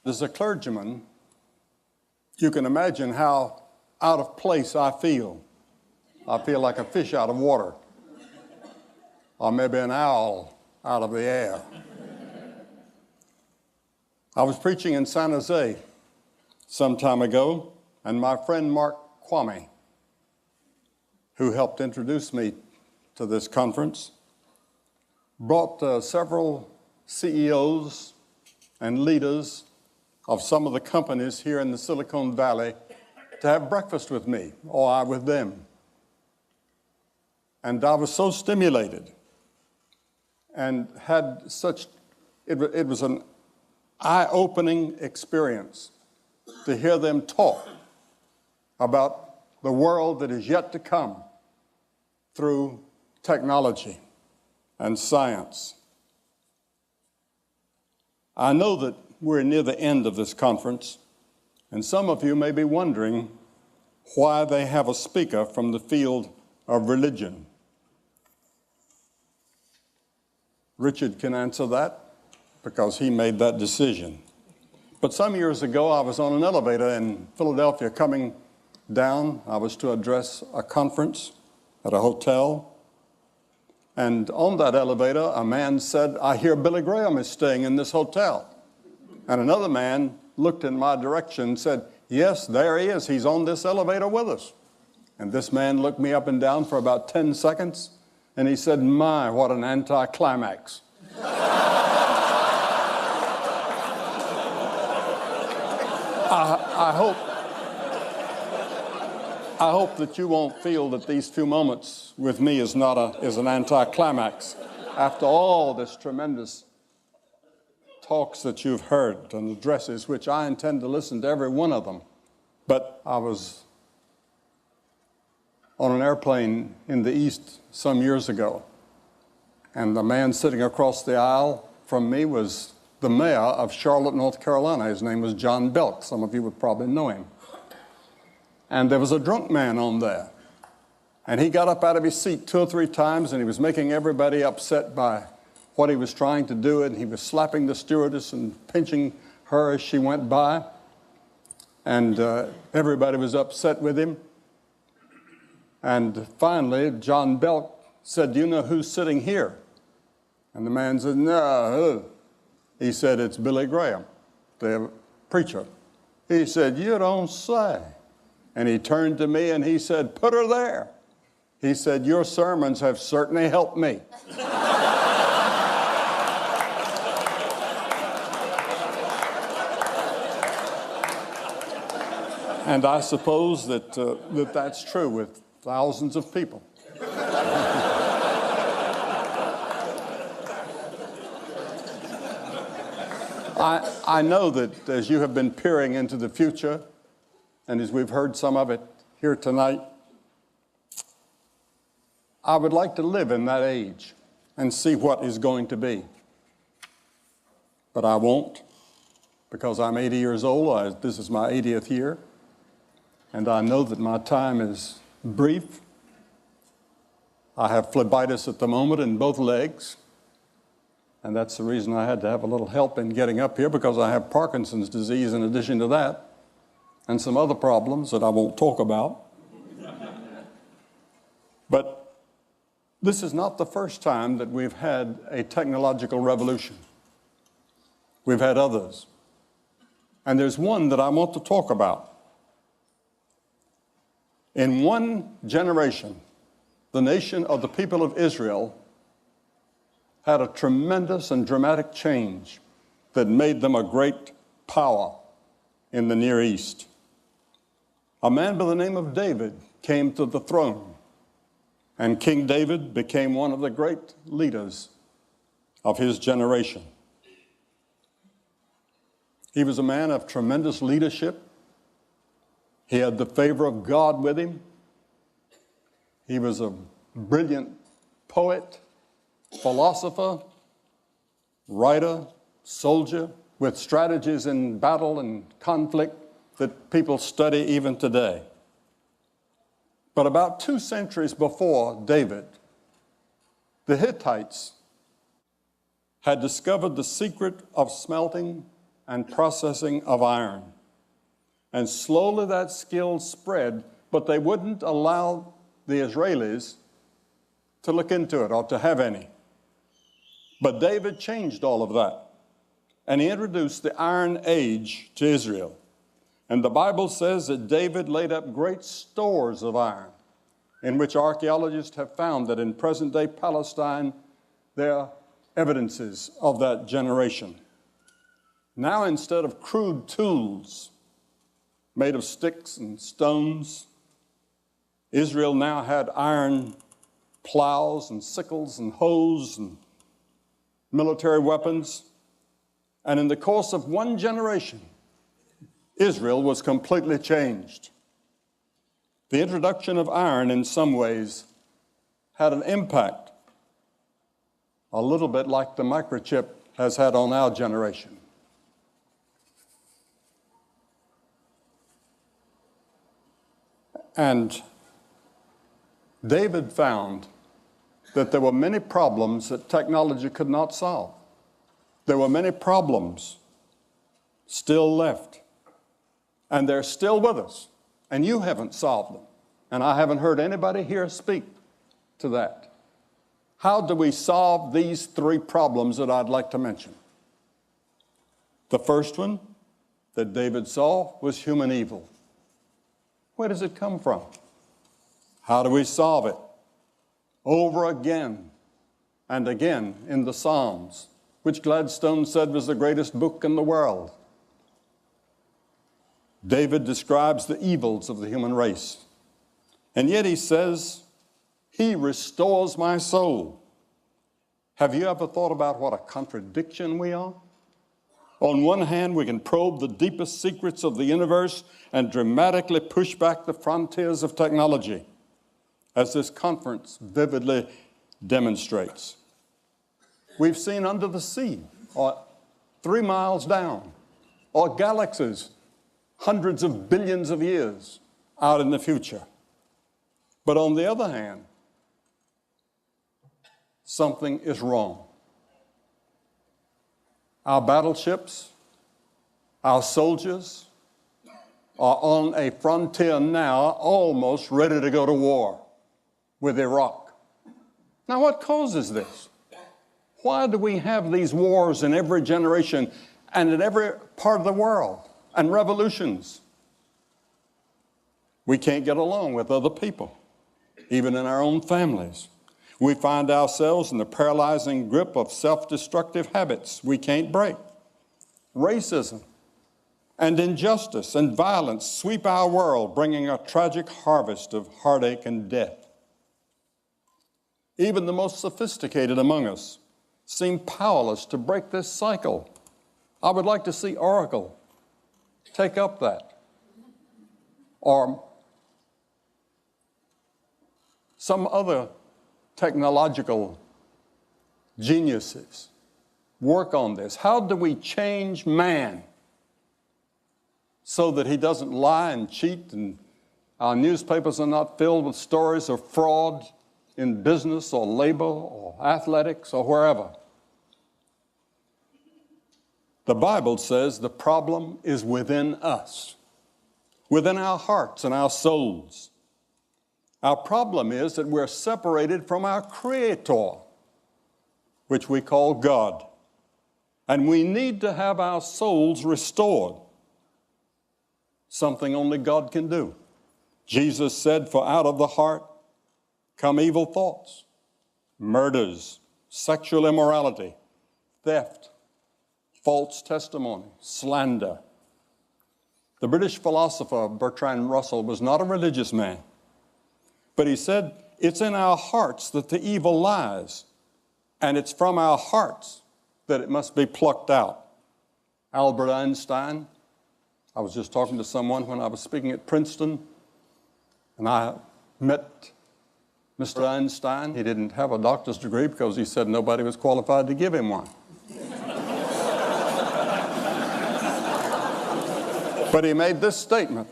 As a clergyman, you can imagine how out of place I feel. I feel like a fish out of water, or maybe an owl out of the air. I was preaching in San Jose some time ago, and my friend Mark Kwame, who helped introduce me to this conference, brought several CEOs and leaders of some of the companies here in the Silicon Valley to have breakfast with me, or I with them. And I was so stimulated and had such, it was an eye-opening experience to hear them talk about the world that is yet to come through technology and science. I know that we're near the end of this conference, and some of you may be wondering why they have a speaker from the field of religion. Richard can answer that because he made that decision. But some years ago, I was on an elevator in Philadelphia coming down. I was to address a conference at a hotel. And on that elevator, a man said, "I hear Billy Graham is staying in this hotel." And another man looked in my direction and said, "Yes, there he is. He's on this elevator with us." And this man looked me up and down for about 10 seconds, and he said, "My, what an anticlimax." I hope that you won't feel that these few moments with me is an anticlimax. After all this tremendous talks that you've heard and addresses, which I intend to listen to every one of them. But I was on an airplane in the East some years ago, and the man sitting across the aisle from me was the mayor of Charlotte, North Carolina. His name was John Belk. Some of you would probably know him. And there was a drunk man on there. And he got up out of his seat 2 or 3 times, and he was making everybody upset by what he was trying to do, and he was slapping the stewardess and pinching her as she went by. And everybody was upset with him. And finally, John Belk said, "Do you know who's sitting here?" And the man said, "No, who?" He said, "It's Billy Graham, the preacher." He said, "You don't say." And he turned to me and he said, "Put her there." He said, "Your sermons have certainly helped me." And I suppose that that's true with thousands of people. I know that as you have been peering into the future, and as we've heard some of it here tonight, I would like to live in that age and see what is going to be. But I won't, because I'm 80 years old. This is my 80th year. And I know that my time is brief. I have phlebitis at the moment in both legs. And that's the reason I had to have a little help in getting up here, because I have Parkinson's disease in addition to that, and some other problems that I won't talk about. But this is not the first time that we've had a technological revolution. We've had others. And there's one that I want to talk about. In one generation, the nation of the people of Israel had a tremendous and dramatic change that made them a great power in the Near East. A man by the name of David came to the throne, and King David became one of the great leaders of his generation. He was a man of tremendous leadership. He had the favor of God with him. He was a brilliant poet, philosopher, writer, soldier, with strategies in battle and conflict that people study even today. But about 2 centuries before David, the Hittites had discovered the secret of smelting and processing of iron. And slowly that skill spread, but they wouldn't allow the Israelis to look into it or to have any. But David changed all of that, and he introduced the Iron Age to Israel. And the Bible says that David laid up great stores of iron, in which archaeologists have found that in present-day Palestine, there are evidences of that generation. Now, instead of crude tools made of sticks and stones, Israel now had iron plows and sickles and hoes and military weapons. And in the course of one generation, Israel was completely changed. The introduction of iron in some ways had an impact, a little bit like the microchip has had on our generation. And David found that there were many problems that technology could not solve. There were many problems still left, and they're still with us, and you haven't solved them. And I haven't heard anybody here speak to that. How do we solve these three problems that I'd like to mention? The first one that David saw was human evil. Where does it come from? How do we solve it? Over again and again in the Psalms, which Gladstone said was the greatest book in the world, David describes the evils of the human race. And yet he says, He restores my soul. Have you ever thought about what a contradiction we are? On one hand, we can probe the deepest secrets of the universe and dramatically push back the frontiers of technology, as this conference vividly demonstrates. We've seen under the sea, or 3 miles down, or galaxies hundreds of billions of years out in the future. But on the other hand, something is wrong. Our battleships, our soldiers are on a frontier now almost ready to go to war with Iraq. Now, what causes this? Why do we have these wars in every generation and in every part of the world, and revolutions? We can't get along with other people, even in our own families. We find ourselves in the paralyzing grip of self-destructive habits we can't break. Racism and injustice and violence sweep our world, bringing a tragic harvest of heartache and death. Even the most sophisticated among us seem powerless to break this cycle. I would like to see Oracle take up that, or some other technological geniuses work on this. How do we change man so that he doesn't lie and cheat, and our newspapers are not filled with stories of fraud in business or labor or athletics or wherever? The Bible says the problem is within us, within our hearts and our souls. Our problem is that we're separated from our Creator, which we call God. And we need to have our souls restored, something only God can do. Jesus said, "For out of the heart come evil thoughts, murders, sexual immorality, theft, false testimony, slander." The British philosopher Bertrand Russell was not a religious man, but he said, it's in our hearts that the evil lies, and it's from our hearts that it must be plucked out. Albert Einstein, I was just talking to someone when I was speaking at Princeton, and I met Mr. Einstein. He didn't have a doctor's degree because he said nobody was qualified to give him one. But he made this statement.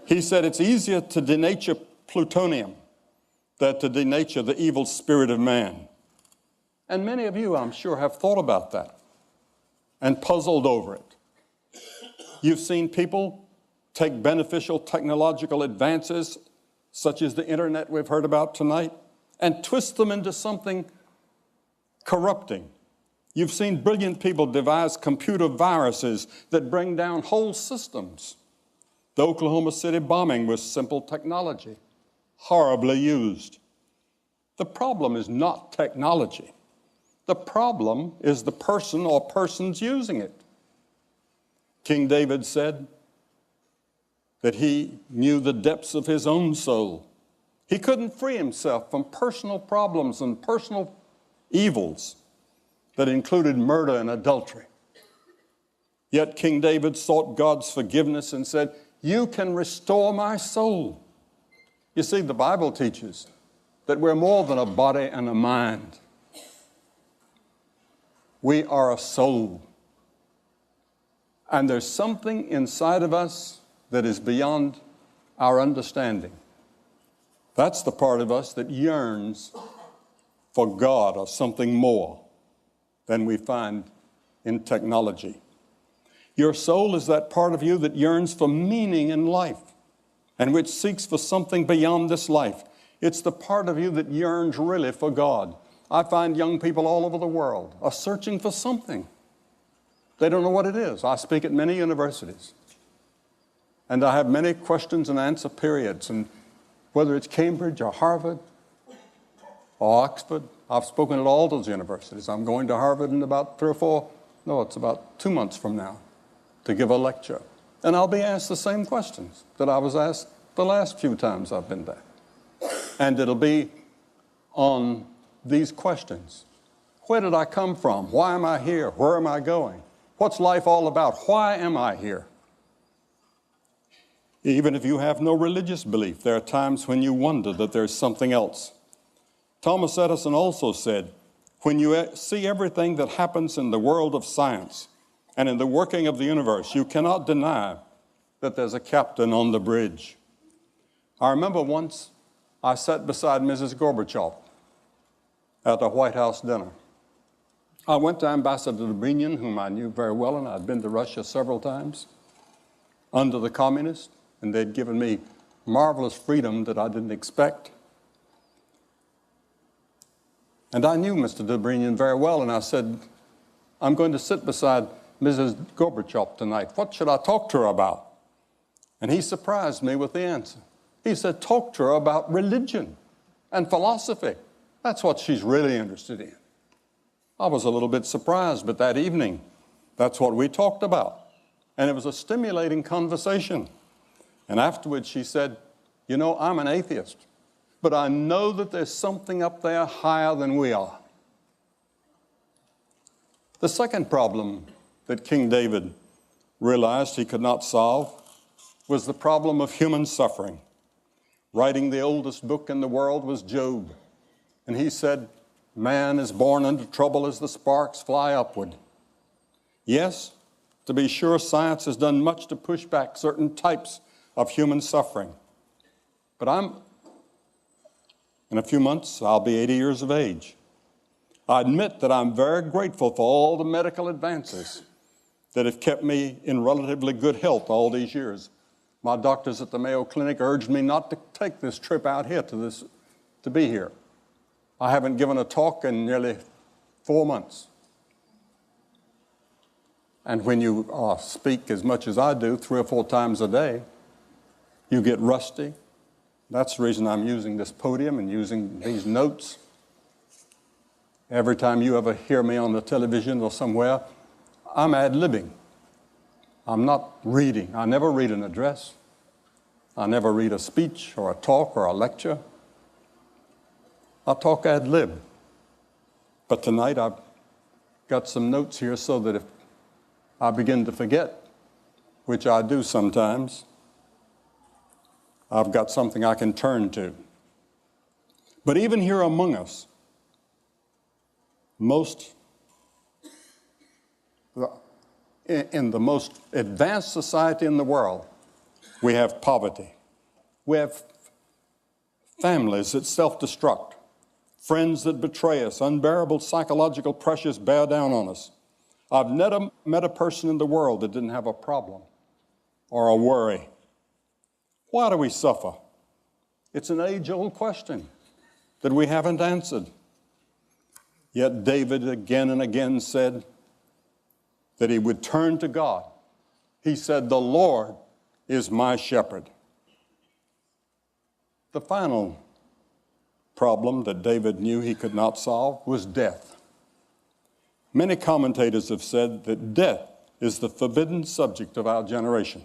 He said, it's easier to denature plutonium than to denature the evil spirit of man. And many of you, I'm sure, have thought about that and puzzled over it. You've seen people take beneficial technological advances, such as the internet we've heard about tonight, and twist them into something corrupting. You've seen brilliant people devise computer viruses that bring down whole systems. The Oklahoma City bombing was simple technology, horribly used. The problem is not technology. The problem is the person or persons using it. King David said that he knew the depths of his own soul. He couldn't free himself from personal problems and personal evils that included murder and adultery. Yet King David sought God's forgiveness and said, "You can restore my soul." You see, the Bible teaches that we're more than a body and a mind. We are a soul. And there's something inside of us that is beyond our understanding. That's the part of us that yearns for God or something more than we find in technology. Your soul is that part of you that yearns for meaning in life and which seeks for something beyond this life. It's the part of you that yearns really for God. I find young people all over the world are searching for something. They don't know what it is. I speak at many universities, and I have many questions and answer periods, and whether it's Cambridge or Harvard or Oxford, I've spoken at all those universities. I'm going to Harvard in about 2 months from now to give a lecture. And I'll be asked the same questions that I was asked the last few times I've been there. And it'll be on these questions. Where did I come from? Why am I here? Where am I going? What's life all about? Why am I here? Even if you have no religious belief, there are times when you wonder that there's something else. Thomas Edison also said, when you see everything that happens in the world of science and in the working of the universe, you cannot deny that there's a captain on the bridge. I remember once I sat beside Mrs. Gorbachev at a White House dinner. I went to Ambassador Dobrynin, whom I knew very well, and I'd been to Russia several times, under the communists, and they'd given me marvelous freedom that I didn't expect. And I knew Mr. Dobrynin very well, and I said, I'm going to sit beside Mrs. Gorbachev tonight. What should I talk to her about? And he surprised me with the answer. He said, talk to her about religion and philosophy. That's what she's really interested in. I was a little bit surprised, but that evening, that's what we talked about. And it was a stimulating conversation. And afterwards she said, you know, I'm an atheist, but I know that there's something up there higher than we are. The second problem that King David realized he could not solve was the problem of human suffering. Writing the oldest book in the world was Job. And he said, man is born into trouble as the sparks fly upward. Yes, to be sure, science has done much to push back certain types of human suffering. But in a few months, I'll be 80 years of age. I admit that I'm very grateful for all the medical advances that have kept me in relatively good health all these years. My doctors at the Mayo Clinic urged me not to take this trip out here to be here. I haven't given a talk in nearly 4 months. And when you speak as much as I do, 3 or 4 times a day, you get rusty. That's the reason I'm using this podium and using these notes. Every time you ever hear me on the television or somewhere, I'm ad-libbing. I'm not reading. I never read an address. I never read a speech or a talk or a lecture. I talk ad-lib. But tonight I've got some notes here so that if I begin to forget, which I do sometimes, I've got something I can turn to. But even here among us, in the most advanced society in the world, we have poverty. We have families that self-destruct, friends that betray us, unbearable psychological pressures bear down on us. I've never met a person in the world that didn't have a problem or a worry? Why do we suffer? It's an age-old question that we haven't answered. Yet David again and again said that he would turn to God. He said, "The Lord is my shepherd." The final problem that David knew he could not solve was death. Many commentators have said that death is the forbidden subject of our generation.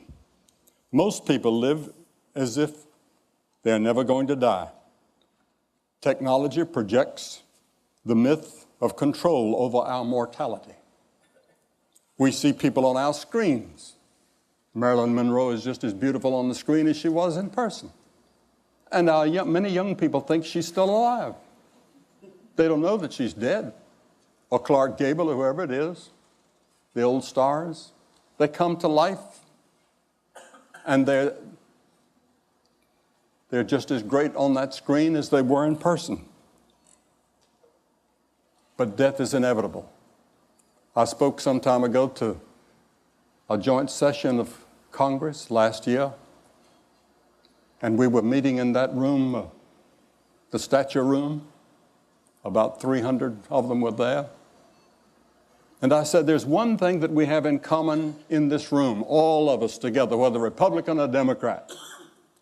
Most people live as if they're never going to die. Technology projects the myth of control over our mortality. We see people on our screens. Marilyn Monroe is just as beautiful on the screen as she was in person. And many young people think she's still alive. They don't know that she's dead. Or Clark Gable, or whoever it is, the old stars. They come to life, and they're just as great on that screen as they were in person. But death is inevitable. I spoke some time ago to a joint session of Congress last year, and we were meeting in that room, the stature room. About 300 of them were there. And I said, there's one thing that we have in common in this room, all of us together, whether Republican or Democrat,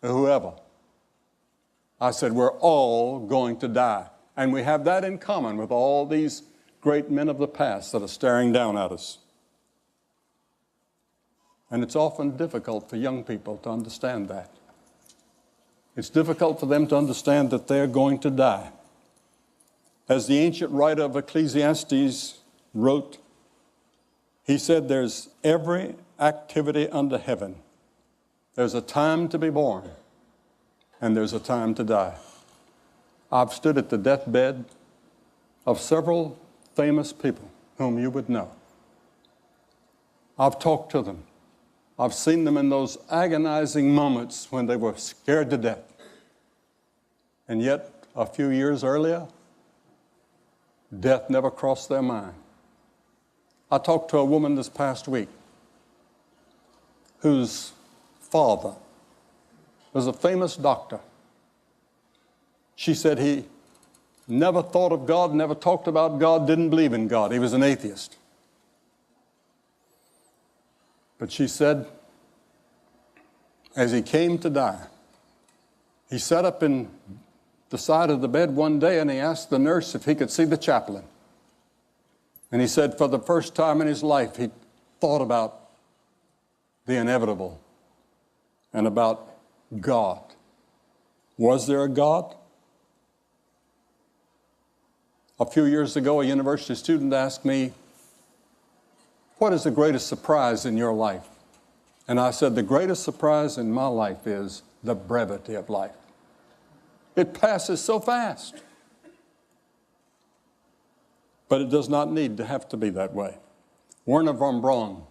or whoever. I said, we're all going to die. And we have that in common with all these great men of the past that are staring down at us. And it's often difficult for young people to understand that. It's difficult for them to understand that they're going to die. As the ancient writer of Ecclesiastes wrote, he said, there's every activity under heaven. There's a time to be born, and there's a time to die. I've stood at the deathbed of several famous people whom you would know. I've talked to them. I've seen them in those agonizing moments when they were scared to death. And yet, a few years earlier, death never crossed their mind. I talked to a woman this past week whose father was a famous doctor. She said he never thought of God, never talked about God, didn't believe in God. He was an atheist. But she said, as he came to die, he sat up in the side of the bed one day and he asked the nurse if he could see the chaplain. And he said for the first time in his life, he thought about the inevitable and about God. Was there a God? A few years ago, a university student asked me, what is the greatest surprise in your life? And I said, the greatest surprise in my life is the brevity of life. It passes so fast. But it does not need to have to be that way. Werner von Braun,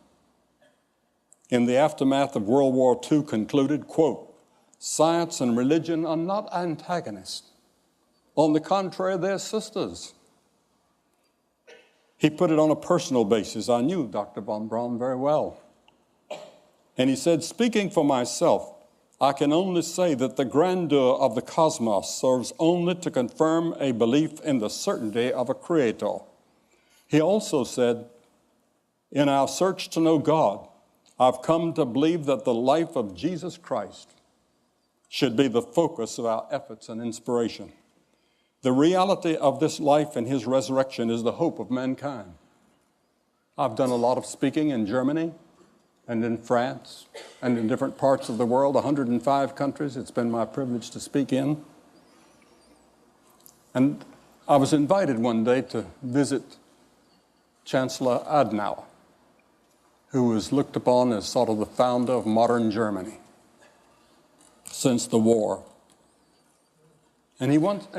in the aftermath of World War II, concluded, quote, science and religion are not antagonists. On the contrary, they're sisters. He put it on a personal basis. I knew Dr. von Braun very well. And he said, speaking for myself, I can only say that the grandeur of the cosmos serves only to confirm a belief in the certainty of a creator. He also said, in our search to know God, I've come to believe that the life of Jesus Christ should be the focus of our efforts and inspiration. The reality of this life and his resurrection is the hope of mankind. I've done a lot of speaking in Germany and in France and in different parts of the world, 105 countries it's been my privilege to speak in. And I was invited one day to visit Chancellor Adenauer, who was looked upon as sort of the founder of modern Germany since the war. And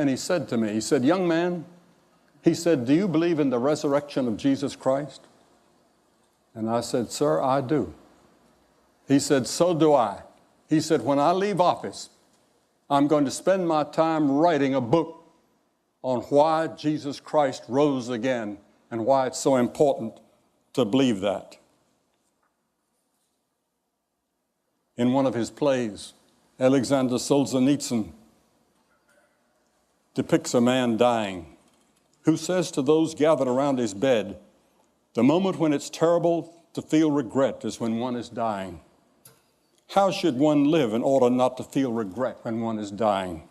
he said to me, he said, young man, he said, do you believe in the resurrection of Jesus Christ? And I said, sir, I do. He said, so do I. He said, when I leave office, I'm going to spend my time writing a book on why Jesus Christ rose again and why it's so important to believe that. In one of his plays, Alexander Solzhenitsyn depicts a man dying who says to those gathered around his bed, "The moment when it's terrible to feel regret is when one is dying. How should one live in order not to feel regret when one is dying?"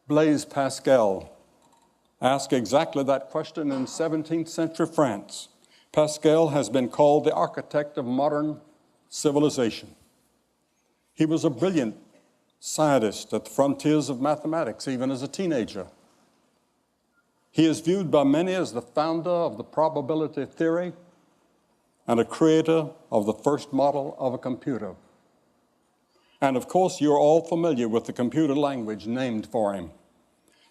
Blaise Pascal asked exactly that question in 17th century France. Pascal has been called the architect of modern civilization. He was a brilliant scientist at the frontiers of mathematics, even as a teenager. He is viewed by many as the founder of the probability theory and a creator of the first model of a computer. And of course, you're all familiar with the computer language named for him.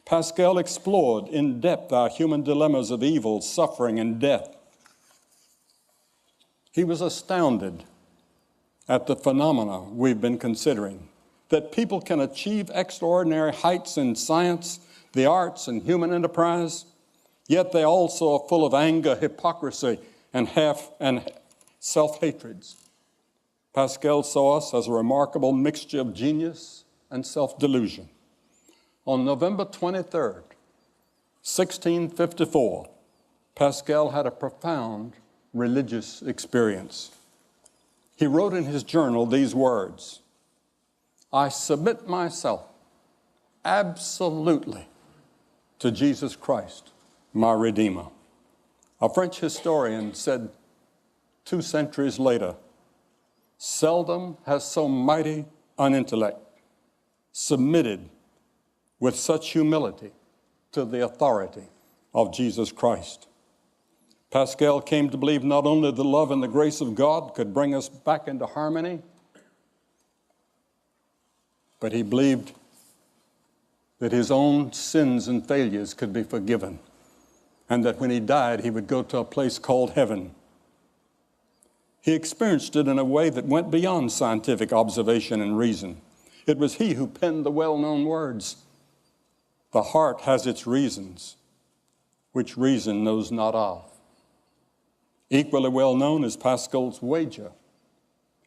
Pascal explored in depth our human dilemmas of evil, suffering, and death. He was astounded at the phenomena we've been considering, that people can achieve extraordinary heights in science, the arts, and human enterprise, yet they also are full of anger, hypocrisy, and self-hatreds. Pascal saw us as a remarkable mixture of genius and self-delusion. On November 23rd, 1654, Pascal had a profound religious experience. He wrote in his journal these words, "I submit myself absolutely to Jesus Christ, my Redeemer." A French historian said 2 centuries later, "Seldom has so mighty an intellect submitted with such humility to the authority of Jesus Christ." Pascal came to believe not only the love and the grace of God could bring us back into harmony, but he believed that his own sins and failures could be forgiven, and that when he died, he would go to a place called heaven. He experienced it in a way that went beyond scientific observation and reason. It was he who penned the well-known words, "The heart has its reasons, which reason knows not of." Equally well known is Pascal's wager.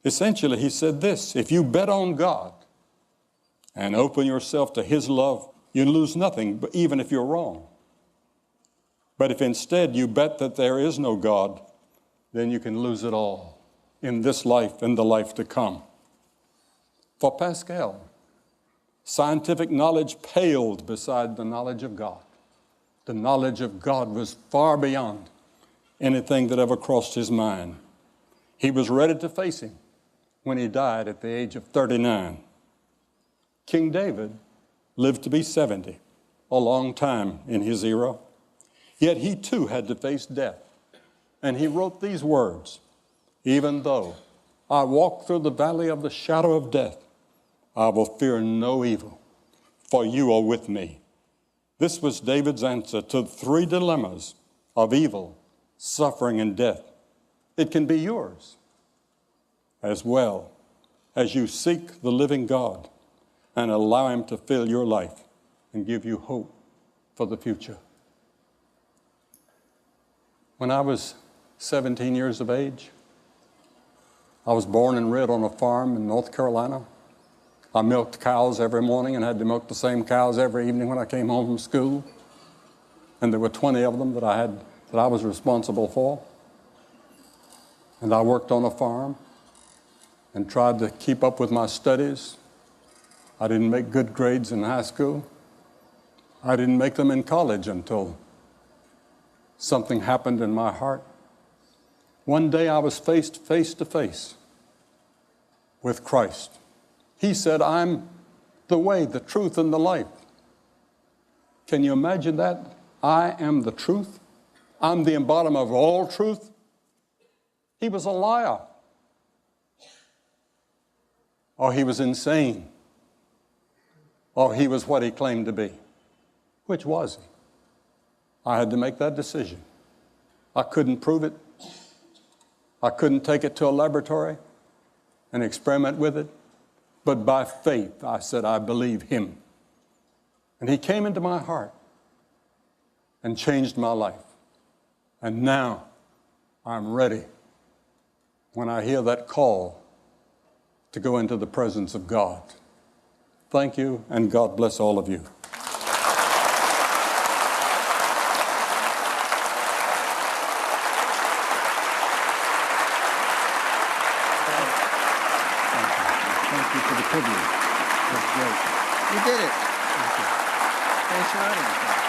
Essentially, he said this: if you bet on God and open yourself to his love, you lose nothing, even if you're wrong. But if instead you bet that there is no God, then you can lose it all in this life and the life to come. For Pascal, scientific knowledge paled beside the knowledge of God. The knowledge of God was far beyond anything that ever crossed his mind. He was ready to face him when he died at the age of 39. King David lived to be 70, a long time in his era. Yet he too had to face death. And he wrote these words, "Even though I walk through the valley of the shadow of death, I will fear no evil, for you are with me." This was David's answer to the 3 dilemmas of evil, suffering, and death. It can be yours as well as you seek the living God and allow him to fill your life and give you hope for the future. When I was 17 years of age, I was born and reared on a farm in North Carolina. I milked cows every morning and had to milk the same cows every evening when I came home from school. And there were 20 of them that I was responsible for. And I worked on a farm and tried to keep up with my studies. I didn't make good grades in high school. I didn't make them in college until something happened in my heart. One day I was faced face to face with Christ. He said, "I'm the way, the truth, and the life." Can you imagine that? I am the truth. I'm the embodiment of all truth. He was a liar. Or he was insane. Or he was what he claimed to be. Which was he? I had to make that decision. I couldn't prove it. I couldn't take it to a laboratory and experiment with it. But by faith, I said, I believe him. And he came into my heart and changed my life. And now I'm ready when I hear that call to go into the presence of God. Thank you, and God bless all of you. Thank you for the privilege. That's great. You did it. Thank you. Thanks for having us.